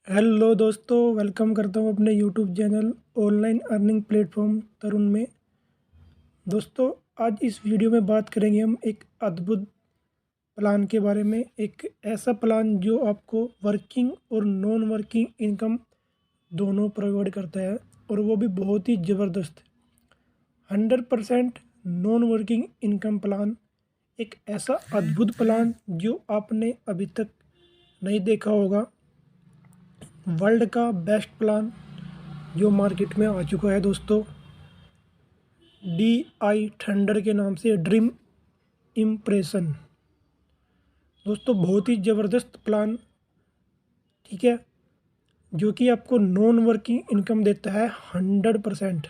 Hello दोस्तों, welcome करता हूँ अपने YouTube channel online earning platform Tarun में। दोस्तों, आज इस वीडियो में बात करेंगे हम एक अद्भुत प्लान के बारे में। एक ऐसा प्लान जो आपको वर्किंग और नॉन वर्किंग इनकम दोनों प्रोवाइड करता है, और वो भी बहुत ही ज़बरदस्त 100% नॉन वर्किंग इनकम प्लान। एक ऐसा अद्भुत प्लान जो आपने अभी तक नहीं देखा होगा। वर्ल्ड का बेस्ट प्लान जो मार्केट में आ चुका है दोस्तों, DI थंडर के नाम से, ड्रीम इम्प्रेशन। दोस्तों, बहुत ही ज़बरदस्त प्लान, ठीक है, जो कि आपको नॉन वर्किंग इनकम देता है 100%।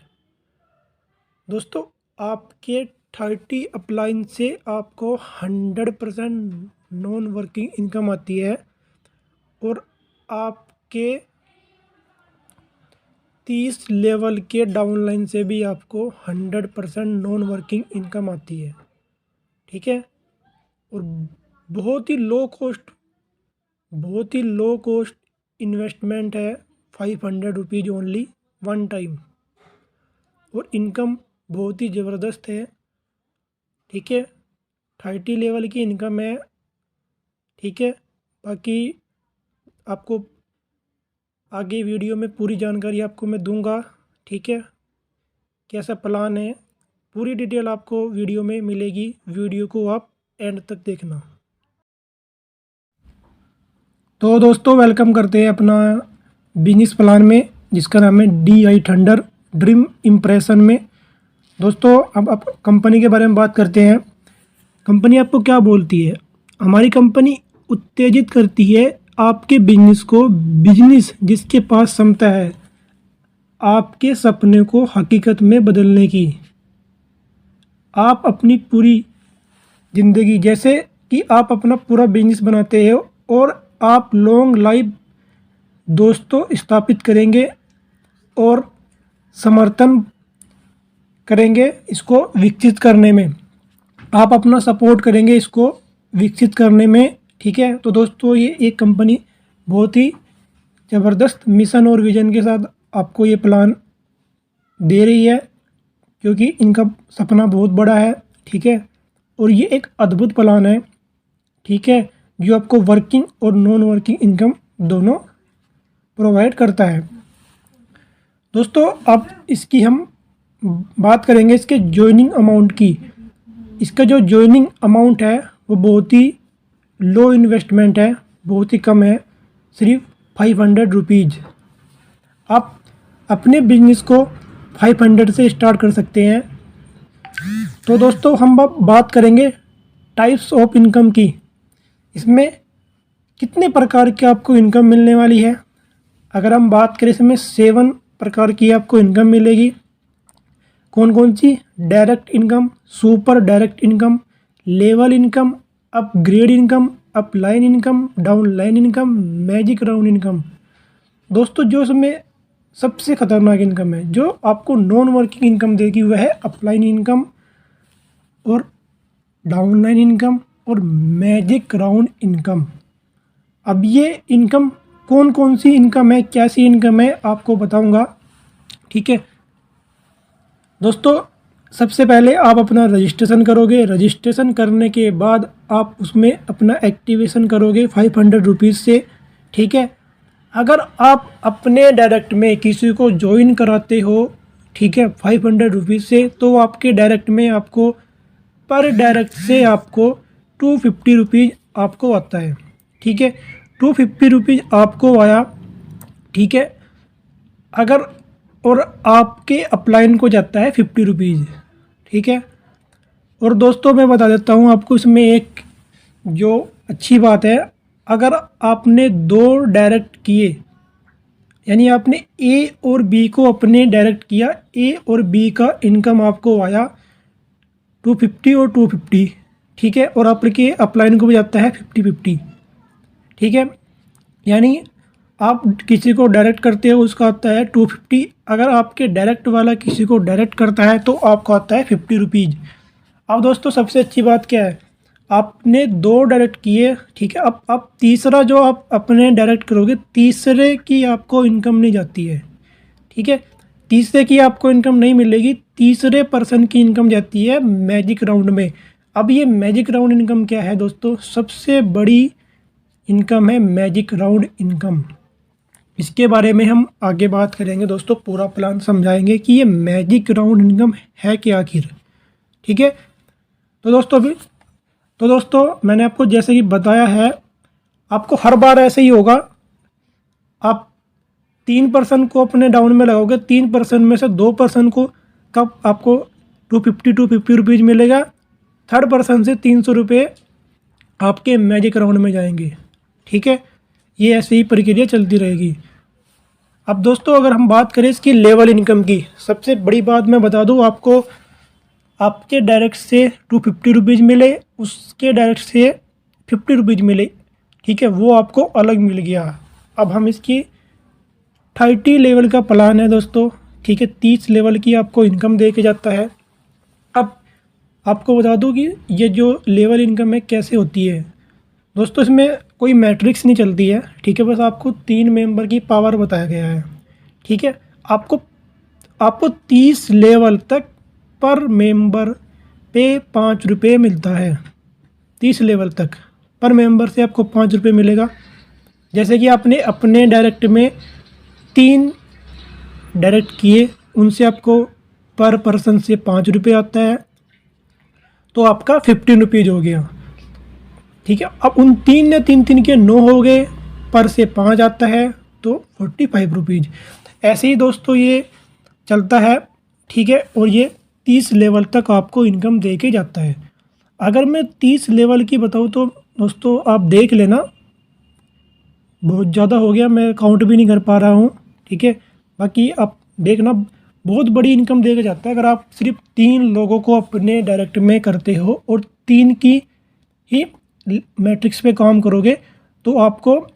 दोस्तों, आपके 30 अपलाइन से आपको 100% नॉन वर्किंग इनकम आती है, और आपके 30 लेवल के डाउनलाइन से भी आपको 100% नॉन वर्किंग इनकम आती है, ठीक है। और बहुत ही लो कॉस्ट इन्वेस्टमेंट है, 500 रुपीज़ ओनली वन टाइम, और इनकम बहुत ही ज़बरदस्त है, ठीक है। 30 लेवल की इनकम है, ठीक है। बाकी आपको आगे वीडियो में पूरी जानकारी आपको मैं दूंगा, ठीक है। कैसा प्लान है, पूरी डिटेल आपको वीडियो में मिलेगी। वीडियो को आप एंड तक देखना। तो दोस्तों, वेलकम करते हैं अपना बिजनेस प्लान में, जिसका नाम है DI थंडर ड्रीम इम्प्रेशन में। दोस्तों, अब आप कंपनी के बारे में बात करते हैं। कंपनी आपको क्या बोलती है? हमारी कंपनी उत्तेजित करती है आपके बिजनेस को, बिजनेस जिसके पास क्षमता है आपके सपने को हकीकत में बदलने की। आप अपनी पूरी ज़िंदगी, जैसे कि आप अपना पूरा बिजनेस बनाते हो और आप लॉन्ग लाइफ दोस्तों स्थापित करेंगे और समर्थन करेंगे इसको विकसित करने में। आप अपना सपोर्ट करेंगे इसको विकसित करने में, ठीक है। तो दोस्तों, ये एक कंपनी बहुत ही ज़बरदस्त मिशन और विजन के साथ आपको ये प्लान दे रही है, क्योंकि इनका सपना बहुत बड़ा है, ठीक है। और ये एक अद्भुत प्लान है, ठीक है, जो आपको वर्किंग और नॉन वर्किंग इनकम दोनों प्रोवाइड करता है। दोस्तों, अब इसकी हम बात करेंगे इसके ज्वाइनिंग अमाउंट की। इसका जो ज्वाइनिंग अमाउंट है वो बहुत ही लो इन्वेस्टमेंट है, बहुत ही कम है, सिर्फ 500 रुपीज़। आप अपने बिजनेस को 500 से स्टार्ट कर सकते हैं। तो दोस्तों, हम अब बात करेंगे टाइप्स ऑफ इनकम की। इसमें कितने प्रकार की आपको इनकम मिलने वाली है? अगर हम बात करें, इसमें 7 प्रकार की आपको इनकम मिलेगी। कौन कौन सी? Direct income, super direct income, level income, upgrade income, upline income, downline income, magic round income. दोस्तों, जो इसमें सबसे खतरनाक इनकम है, जो आपको नॉन वर्किंग इनकम देगी, वह है अपलाइन इनकम और डाउनलाइन इनकम और मैजिक राउंड इनकम। अब ये इनकम कौन कौन सी इनकम है, कैसी इनकम है, आपको बताऊंगा, ठीक है। दोस्तों, सबसे पहले आप अपना रजिस्ट्रेशन करोगे। रजिस्ट्रेशन करने के बाद आप उसमें अपना एक्टिवेशन करोगे 500 रुपीज़ से, ठीक है। अगर आप अपने डायरेक्ट में किसी को ज्वाइन कराते हो, ठीक है, 500 रुपीज़ से, तो आपके डायरेक्ट में आपको पर डायरेक्ट से आपको 250 रुपीज़ आपको आता है, ठीक है। 250 रुपीज़ आपको आया, ठीक है। अगर और आपके अपलाइन को जाता है 50 रुपीज़, ठीक है। और दोस्तों, मैं बता देता हूँ आपको इसमें एक जो अच्छी बात है, अगर आपने 2 डायरेक्ट किए, यानी आपने A और B को अपने डायरेक्ट किया, A और B का इनकम आपको आया 250 और 250, ठीक है। और आपके अपलाइन को भी जाता है 50-50, ठीक है। यानी आप किसी को डायरेक्ट करते हो, उसका आता है 250। अगर आपके डायरेक्ट वाला किसी को डायरेक्ट करता है तो आपको आता है 50 रुपीज़। अब दोस्तों, सबसे अच्छी बात क्या है? आपने 2 डायरेक्ट किए, ठीक है। अब तीसरा जो आप अपने डायरेक्ट करोगे, तीसरे की आपको इनकम नहीं जाती है, ठीक है। तीसरे की आपको इनकम नहीं मिलेगी, तीसरे पर्सन की इनकम जाती है मैजिक राउंड में। अब ये मैजिक राउंड इनकम क्या है दोस्तों? सबसे बड़ी इनकम है मैजिक राउंड इनकम। इसके बारे में हम आगे बात करेंगे दोस्तों, पूरा प्लान समझाएंगे कि ये मैजिक राउंड इनकम है क्या आखिर, ठीक है। तो दोस्तों मैंने आपको जैसे कि बताया है, आपको हर बार ऐसे ही होगा। आप 3% को अपने डाउन में लगाओगे, 3% में से 2% को कब आपको 250 रुपीज़ मिलेगा। थर्ड पर्सन से 300 रुपये आपके मैजिक राउंड में जाएंगे, ठीक है। ये ऐसे ही प्रक्रिया चलती रहेगी। अब दोस्तों अगर हम बात करें इसकी लेवल इनकम की, सबसे बड़ी बात मैं बता दूं आपको, आपके डायरेक्ट से 250 रुपीज़ मिले, उसके डायरेक्ट से 50 रुपीज़ मिले, ठीक है, वो आपको अलग मिल गया। अब हम इसकी 30 लेवल का प्लान है दोस्तों, ठीक है। 30 लेवल की आपको इनकम दे के जाता है। अब आपको बता दूं कि ये जो लेवल इनकम है कैसे होती है दोस्तों, इसमें कोई मैट्रिक्स नहीं चलती है, ठीक है। बस आपको 3 मेंबर की पावर बताया गया है, ठीक है। आपको 30 लेवल तक पर मेंबर पे 5 रुपये मिलता है। 30 लेवल तक पर मेंबर से आपको 5 रुपये मिलेगा। जैसे कि आपने अपने डायरेक्ट में 3 डायरेक्ट किए, उनसे आपको पर पर्सन से 5 रुपये आता है, तो आपका 15 रुपीज़ हो गया, ठीक है। अब उन 3 ने 3 के 9 हो गए, पर से 5 आता है, तो 45 रुपीज़। ऐसे ही दोस्तों ये चलता है, ठीक है। और ये 30 लेवल तक आपको इनकम दे के जाता है। अगर मैं 30 लेवल की बताऊँ तो दोस्तों आप देख लेना, बहुत ज़्यादा हो गया, मैं काउंट भी नहीं कर पा रहा हूँ, ठीक है। बाकी आप देखना, बहुत बड़ी इनकम दे के जाता है। अगर आप सिर्फ 3 लोगों को अपने डायरेक्ट में करते हो और 3 की ही मैट्रिक्स पे काम करोगे, तो आपको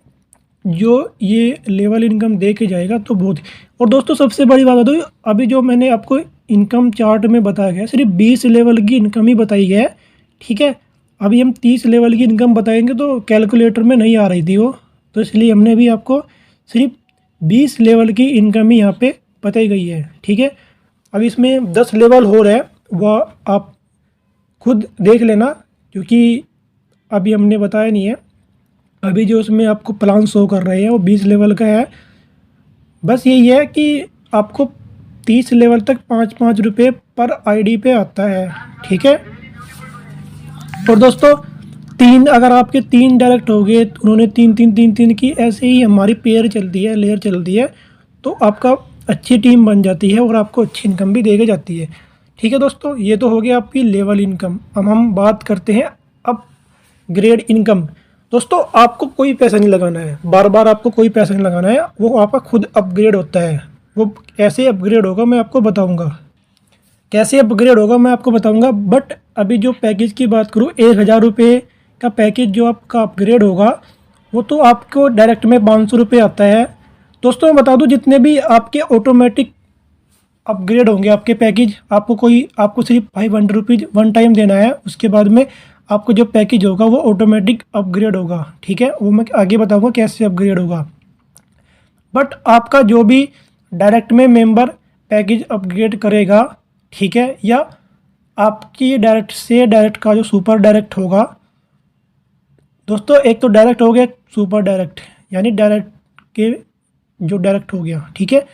जो ये लेवल इनकम दे के जाएगा तो बहुत। और दोस्तों सबसे बड़ी बात है, अभी जो मैंने आपको इनकम चार्ट में बताया गया, सिर्फ 20 लेवल की इनकम ही बताई गया है, ठीक है। अभी हम 30 लेवल की इनकम बताएंगे तो कैलकुलेटर में नहीं आ रही थी वो, तो इसलिए हमने भी आपको सिर्फ 20 लेवल की इनकम ही यहाँ पे बताई गई है, ठीक है। अब इसमें 10 लेवल हो रहा है, वह आप खुद देख लेना, क्योंकि अभी हमने बताया नहीं है। अभी जो उसमें आपको प्लान शो कर रहे हैं वो 20 लेवल का है। बस यही है कि आपको 30 लेवल तक 5-5 रुपये पर आईडी पे आता है, ठीक है। और दोस्तों अगर आपके 3 डायरेक्ट हो गए, उन्होंने 3 की, ऐसे ही हमारी पेयर चलती है, लेयर चलती है, तो आपका अच्छी टीम बन जाती है और आपको अच्छी इनकम भी देके जाती है, ठीक है दोस्तों। ये तो हो गया आपकी लेवल इनकम। अब हम बात करते हैं अब ग्रेड इनकम। दोस्तों आपको कोई पैसा नहीं लगाना है, बार बार आपको कोई पैसा नहीं लगाना है, वो आपका खुद अपग्रेड होता है। वो कैसे अपग्रेड होगा मैं आपको बताऊंगा, बट अभी जो पैकेज की बात करूँ, 1000 रुपये का पैकेज जो आपका अपग्रेड होगा, वो तो आपको डायरेक्ट में 500 रुपये आता है। दोस्तों मैं बता दूं, जितने भी आपके ऑटोमेटिक अपग्रेड होंगे आपके पैकेज, आपको सिर्फ 500 रुपीज़ वन टाइम देना है। उसके बाद में आपको जो पैकेज होगा वो ऑटोमेटिक अपग्रेड होगा, ठीक है। वो मैं आगे बताऊंगा कैसे अपग्रेड होगा। बट आपका जो भी डायरेक्ट में मेंबर पैकेज अपग्रेड करेगा, ठीक है, या आपकी डायरेक्ट से डायरेक्ट का जो सुपर डायरेक्ट होगा दोस्तों, एक तो डायरेक्ट हो गया, सुपर डायरेक्ट यानी डायरेक्ट के जो डायरेक्ट हो गया, ठीक है।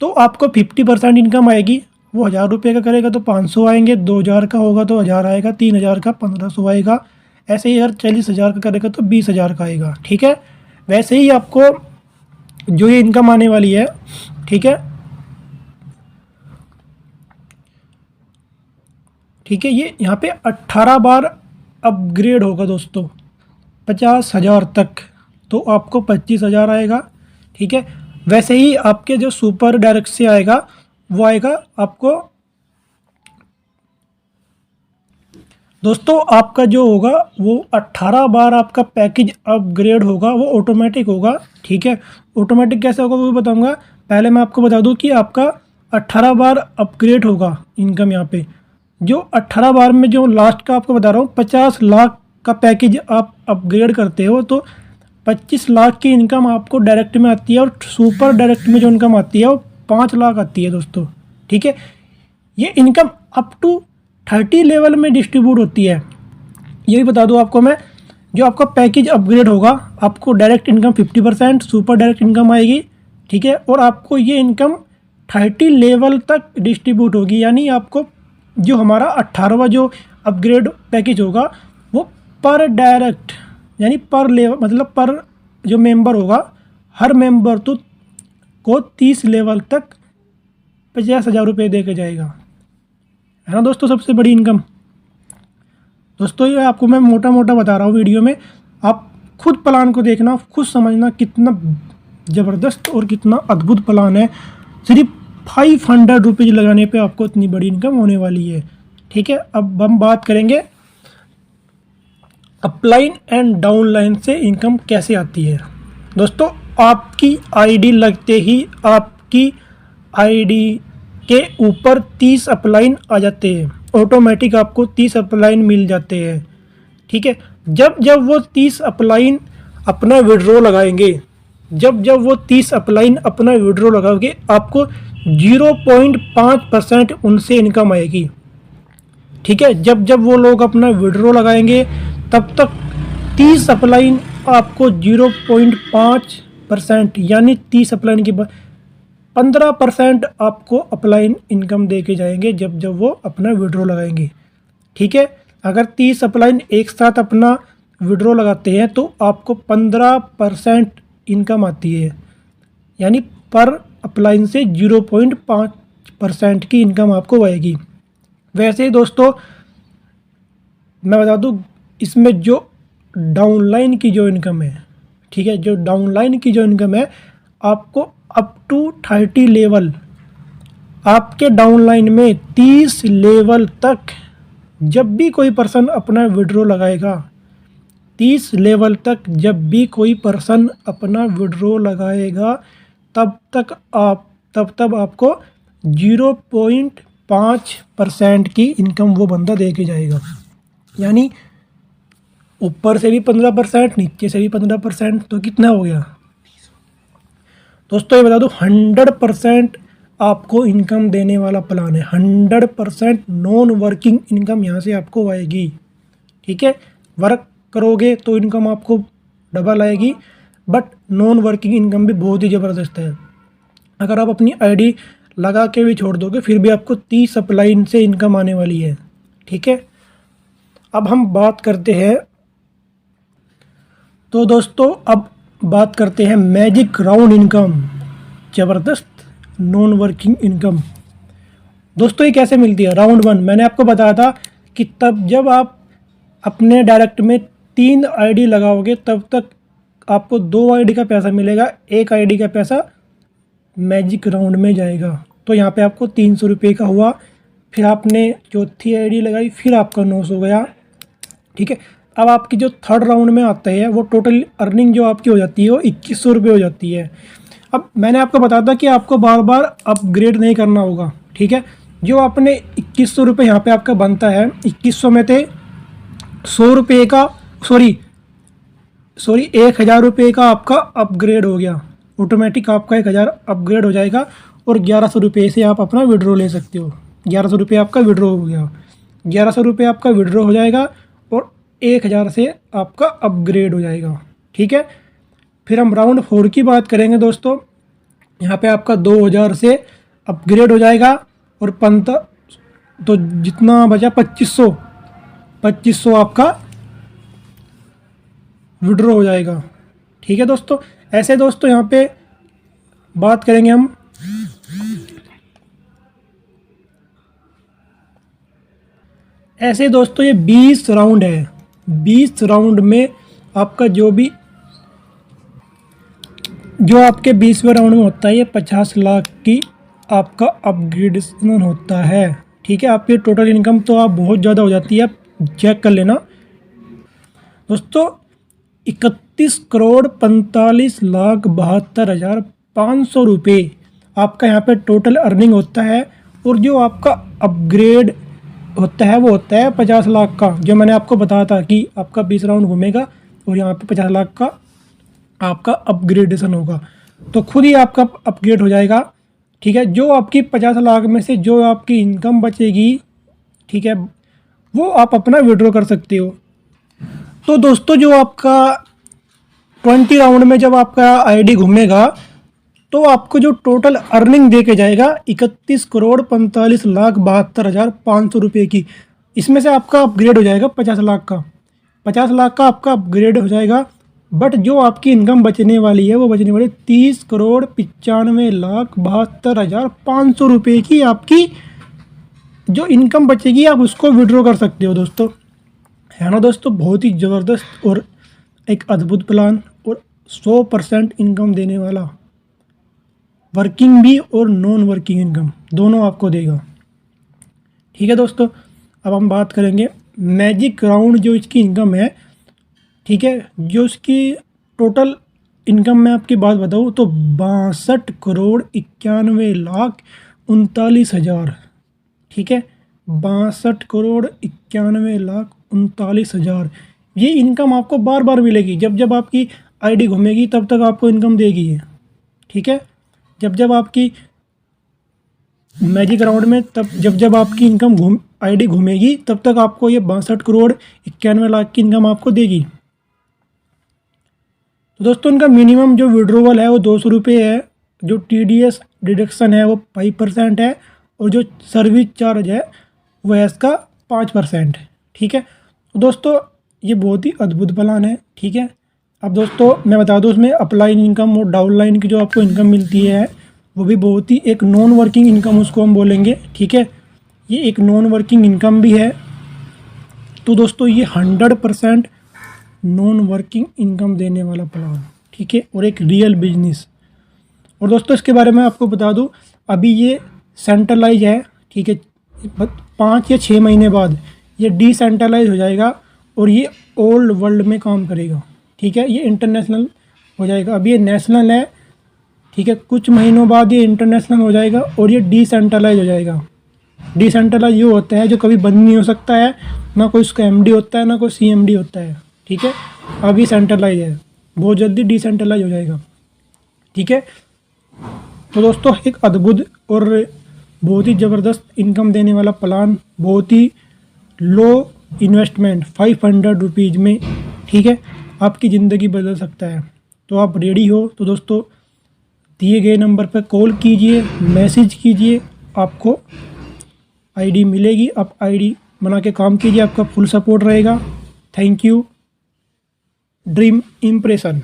तो आपको 50% इनकम आएगी। वो 1000 रुपये का करेगा तो 500 आएंगे, 2000 का होगा तो 1000 आएगा, 3000 का 1500 आएगा, ऐसे ही अगर 40,000 का करेगा तो 20,000 का आएगा, ठीक है। वैसे ही आपको जो ये इनकम आने वाली है, ठीक है, ये यहाँ पे 18 बार अपग्रेड होगा दोस्तों, 50,000 तक, तो आपको 25,000 आएगा, ठीक है। वैसे ही आपके जो सुपर डायरेक्ट से आएगा वो आएगा आपको दोस्तों, आपका जो होगा वो 18 बार आपका पैकेज अपग्रेड होगा, वो ऑटोमेटिक होगा, ठीक है। ऑटोमेटिक कैसे होगा वो भी बताऊंगा। पहले मैं आपको बता दूं कि आपका 18 बार अपग्रेड होगा इनकम। यहाँ पे जो 18 बार में जो लास्ट का आपको बता रहा हूँ, 50 लाख का पैकेज आप अपग्रेड करते हो तो 25 लाख की इनकम आपको डायरेक्ट में आती है और सुपर डायरेक्ट में जो इनकम आती है वो 5 लाख आती है दोस्तों। ठीक है, ये इनकम अप टू 30 लेवल में डिस्ट्रीब्यूट होती है। ये भी बता दूं आपको मैं, जो आपका पैकेज अपग्रेड होगा आपको direct income 50%, super direct income आएगी। ठीक है, और आपको ये इनकम 30 लेवल तक डिस्ट्रीब्यूट होगी, यानी आपको जो हमारा 18वां जो अपग्रेड पैकेज होगा वो पर डायरेक्ट यानी पर लेवल मतलब पर जो मेंबर होगा हर मेंबर तो को 30 लेवल तक 50,000 रुपये दे के जाएगा, है ना दोस्तों। सबसे बड़ी इनकम दोस्तों ये आपको मैं मोटा मोटा बता रहा हूँ वीडियो में, आप खुद प्लान को देखना, खुद समझना कितना ज़बरदस्त और कितना अद्भुत प्लान है। सिर्फ 500 रुपीज़ लगाने पे आपको इतनी बड़ी इनकम होने वाली है। ठीक है, अब हम बात करेंगे अपलाइन एंड डाउनलाइन से इनकम कैसे आती है। दोस्तों आपकी आईडी लगते ही आपकी आईडी के ऊपर 30 अपलाइन आ जाते हैं, ऑटोमेटिक आपको 30 अपलाइन मिल जाते हैं। ठीक है, जब जब वो 30 अपलाइन अपना विड्रॉ लगाएंगे, जब जब वो 30 अपलाइन अपना विड्रॉ लगाओगे आपको 0.5% उनसे इनकम आएगी। ठीक है, जब जब वो लोग अपना विड्रॉ लगाएंगे तब तक 30 अपलाइन आपको 0.5% यानी 30 अपलाइन की 15% आपको अपलाइन इनकम दे के जाएंगे जब जब वो अपना विड्रॉ लगाएंगे। ठीक है, अगर 30 अपलाइन एक साथ अपना विड्रॉ लगाते हैं तो आपको 15% इनकम आती है, यानी पर अपलाइन से 0.5% की इनकम आपको आएगी। वैसे ही दोस्तों मैं बता दूं, इसमें जो डाउनलाइन की जो इनकम है, ठीक है, जो डाउनलाइन की जो इनकम है आपको अप टू 30 लेवल, आपके डाउनलाइन में 30 लेवल तक जब भी कोई पर्सन अपना विड्रॉ लगाएगा, 30 लेवल तक जब भी कोई पर्सन अपना विड्रॉ लगाएगा तब आपको 0.5% की इनकम वो बंदा दे के जाएगा, यानी ऊपर से भी 15%, नीचे से भी 15%, तो कितना हो गया दोस्तों। ये बता दो 100% आपको इनकम देने वाला प्लान है। 100% नॉन वर्किंग इनकम यहाँ से आपको आएगी। ठीक है, वर्क करोगे तो इनकम आपको डबल आएगी, बट नॉन वर्किंग इनकम भी बहुत ही ज़बरदस्त है। अगर आप अपनी आईडी लगा के भी छोड़ दोगे फिर भी आपको 30 अपलाइन से इनकम आने वाली है। ठीक है, अब हम बात करते हैं, तो दोस्तों अब बात करते हैं मैजिक राउंड इनकम, ज़बरदस्त नॉन वर्किंग इनकम। दोस्तों ये कैसे मिलती है। राउंड 1 मैंने आपको बताया था कि तब जब आप अपने डायरेक्ट में 3 आईडी लगाओगे तब तक आपको 2 आईडी का पैसा मिलेगा, 1 आईडी का पैसा मैजिक राउंड में जाएगा। तो यहाँ पे आपको 300 रुपये का हुआ, फिर आपने चौथी आईडी लगाई, फिर आपका 900 गया। ठीक है, अब आपकी जो थर्ड राउंड में आता है वो टोटल अर्निंग जो आपकी हो जाती है वो 2100 रुपये हो जाती है। अब मैंने आपको बताया था कि आपको बार बार अपग्रेड नहीं करना होगा। ठीक है, जो आपने 2100 रुपये यहाँ पे आपका बनता है, 2100 में थे 100 रुपये का सॉरी 1000 रुपये का आपका अपग्रेड हो गया, ऑटोमेटिक आपका 1000 अपग्रेड हो जाएगा और 1100 रुपये से आप अपना विड्रॉ ले सकते हो। 1100 रुपये आपका विड्रॉ हो गया, 1100 रुपये आपका विड्रॉ हो जाएगा और 1000 से आपका अपग्रेड हो जाएगा। ठीक है, फिर हम राउंड 4 की बात करेंगे दोस्तों। यहाँ पे आपका 2000 से अपग्रेड हो जाएगा और तो जितना बचा 2500 आपका विड्रॉ हो जाएगा। ठीक है दोस्तों, ऐसे दोस्तों यहाँ पे बात करेंगे हम ऐसे दोस्तों ये 20 राउंड है। 20 राउंड में आपका जो आपके 20वें राउंड में होता है ये 50 लाख की आपका अपग्रेडेशन होता है। ठीक है, आपकी टोटल इनकम तो आप बहुत ज़्यादा हो जाती है, आप चेक कर लेना दोस्तों। 31,45,72,500 रुपये आपका यहाँ पे टोटल अर्निंग होता है। और जो आपका अपग्रेड होता है वो होता है 50 लाख का, जो मैंने आपको बताया था कि आपका 20 राउंड घूमेगा और यहाँ पे 50 लाख का आपका अपग्रेडेशन होगा, तो खुद ही आपका अपग्रेड हो जाएगा। ठीक है, जो आपकी 50 लाख में से जो आपकी इनकम बचेगी, ठीक है, वो आप अपना विड्रॉ कर सकते हो। तो दोस्तों जो आपका 20 राउंड में जब आपका आईडी घूमेगा तो आपको जो टोटल अर्निंग दे के जाएगा 31,45,72,500 रुपये की। इसमें से आपका अपग्रेड हो जाएगा 50 लाख का, 50 लाख का आपका अपग्रेड हो जाएगा। बट जो आपकी इनकम बचने वाली है वो बचने वाली 30,95,72,500 रुपये की आपकी जो इनकम बचेगी, आप उसको विड्रॉ कर सकते हो दोस्तों। है ना दोस्तों, बहुत ही ज़बरदस्त और एक अद्भुत प्लान और 100% इनकम देने वाला, वर्किंग भी और नॉन वर्किंग इनकम दोनों आपको देगा। ठीक है दोस्तों, अब हम बात करेंगे मैजिक राउंड जो इसकी इनकम है। ठीक है, जो इसकी टोटल इनकम मैं आपकी बात बताऊँ तो 62,91,39,39,000। ठीक है, 62,91,39,39,000 ये इनकम आपको बार बार मिलेगी। जब जब आपकी आईडी घूमेगी तब तक आपको इनकम देगी ये। ठीक है, जब जब आपकी मैजिक राउंड में जब जब आपकी इनकम आईडी घूमेगी तब तक आपको ये 62,91,00,000 की इनकम आपको देगी। तो दोस्तों इनका मिनिमम जो विड्रोवल है वो 200 रुपये है, जो TDS डिडक्शन है वो 5% है, और जो सर्विस चार्ज है वो है इसका 5%। ठीक है, तो दोस्तों ये बहुत ही अद्भुत प्लान है। ठीक है, अब दोस्तों मैं बता दूं उसमें अपलाइन इनकम और डाउनलाइन की जो आपको इनकम मिलती है वो भी बहुत ही एक नॉन वर्किंग इनकम उसको हम बोलेंगे। ठीक है, ये एक नॉन वर्किंग इनकम भी है। तो दोस्तों ये 100% नॉन वर्किंग इनकम देने वाला प्लान। ठीक है, और एक रियल बिजनेस। और दोस्तों इसके बारे में आपको बता दूं, अभी ये सेंट्रलाइज है। ठीक है, 5 या 6 महीने बाद ये डिसेंट्रलाइज हो जाएगा और ये ओल्ड वर्ल्ड में काम करेगा। ठीक है, ये इंटरनेशनल हो जाएगा। अभी ये नेशनल है। ठीक है, कुछ महीनों बाद ये इंटरनेशनल हो जाएगा और ये डिसेंट्रलाइज हो जाएगा। डिसेंट्रलाइज ये होता है जो कभी बंद नहीं हो सकता है, ना कोई उसका MD होता है ना कोई CMD होता है। ठीक है, अभी सेंट्रलाइज है, बहुत जल्दी डिसेंट्रलाइज हो जाएगा। ठीक है, तो दोस्तों एक अद्भुत और बहुत ही ज़बरदस्त इनकम देने वाला प्लान, बहुत ही लो इन्वेस्टमेंट 500 रुपीज़ में। ठीक है, आपकी ज़िंदगी बदल सकता है। तो आप रेडी हो तो दोस्तों दिए गए नंबर पर कॉल कीजिए, मैसेज कीजिए, आपको आईडी मिलेगी। आप आईडी बना के काम कीजिए, आपका फुल सपोर्ट रहेगा। Thank you dream impression.